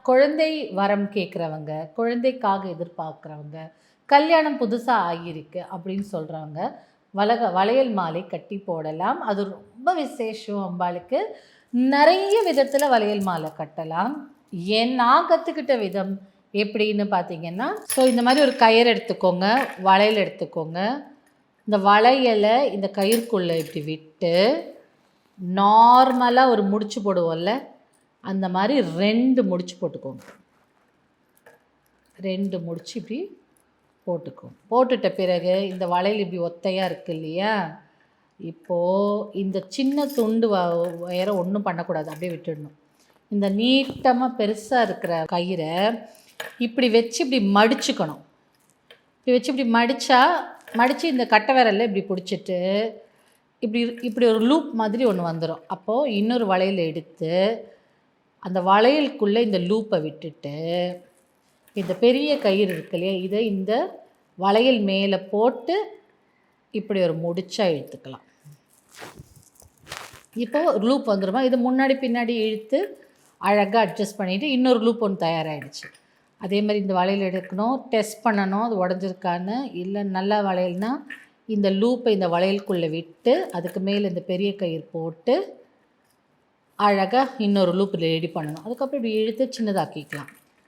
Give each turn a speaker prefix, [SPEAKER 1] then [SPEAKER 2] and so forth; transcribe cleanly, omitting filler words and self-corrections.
[SPEAKER 1] குழந்தை வரம் கேட்குறவங்க, குழந்தைக்காக எதிர்பார்க்குறவங்க, கல்யாணம் புதுசாக ஆகியிருக்கு அப்படின்னு சொல்கிறவங்க வளையல் மாலை கட்டி போடலாம். அது ரொம்ப விசேஷம் அம்பாளுக்கு. நிறைய விதத்தில் வளையல் மாலை கட்டலாம். நான் கற்றுக்கிட்ட விதம் எப்படின்னு பார்த்தீங்கன்னா, ஸோ இந்த மாதிரி ஒரு கயிறு எடுத்துக்கோங்க, வளையல் எடுத்துக்கோங்க. இந்த வளையலை இந்த கயிறுக்குள்ளே இப்படி விட்டு நார்மலாக ஒரு முடிச்சு போடுவோம்ல, அந்த மாதிரி 2 முடிச்சு போட்டுக்கோங்க. 2 முடிச்சு இப்படி போட்டுக்கோங்க. போட்டுட்ட பிறகு இந்த வளையல் இப்படி ஒத்தையாக இருக்குது இல்லையா, இப்போது இந்த சின்ன துண்டு வேற ஒன்றும் பண்ணக்கூடாது, அப்படியே விட்டுடணும். இந்த நீட்டமாக பெருசாக இருக்கிற கயிறை இப்படி வச்சு இப்படி மடிச்சுக்கணும். இப்படி வச்சு இப்படி மடித்து இந்த கட்டை விரலில் இப்படி பிடிச்சிட்டு இப்படி ஒரு லூப் மாதிரி ஒன்று வந்துடும். அப்போது இன்னொரு வளையல் எடுத்து அந்த வளையலுக்குள்ளே இந்த லூப்பை விட்டுட்டு இந்த பெரிய கயிறு இருக்கு இல்லையா, இதை இந்த வளையல் மேலே போட்டு இப்படி ஒரு முடிச்சாக இழுத்துக்கலாம். இப்போது ஒரு லூப் வந்துடுமா, இது முன்னாடி பின்னாடி இழுத்து அழகாக அட்ஜஸ்ட் பண்ணிவிட்டு இன்னொரு லூப் ஒன்று தயாராகிடுச்சு. அதே மாதிரி இந்த வளையல் எடுக்கணும், டெஸ்ட் பண்ணணும் அது உடஞ்சிருக்கான்னு. இல்லை நல்ல வளையல்னால் இந்த லூப்பை இந்த வளையலுக்குள்ளே விட்டு அதுக்கு மேலே இந்த பெரிய கயிறு போட்டு அழகாக இன்னொரு லூப் ரெடி பண்ணணும். அதுக்கப்புறம் இப்படி இழுத்து சின்னதாக்கிக்கலாம்.